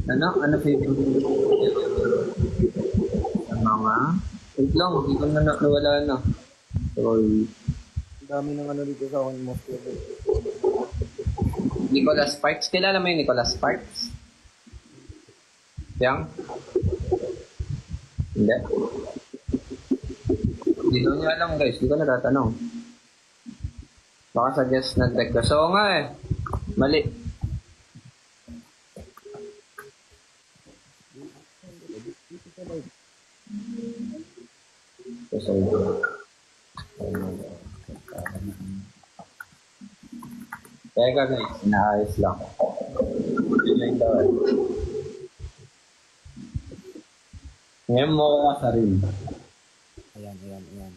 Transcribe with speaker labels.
Speaker 1: Ano favorite ng mga... Wait lang, hindi ko na nawala na. Sorry.
Speaker 2: Ang dami ng ano dito sa akin, most favorite.
Speaker 1: Nicholas Sparks. Kilala mo yung Nicholas Sparks? Yang? Hindi. Hindi daw niya alam guys. Hindi ko natatanong. Baka suggest nag-request. Oo nga eh. Mali. Teka guys, inaayos lang. Yun lang daw eh. Ngayon mo ka sa rin.
Speaker 2: Ayan.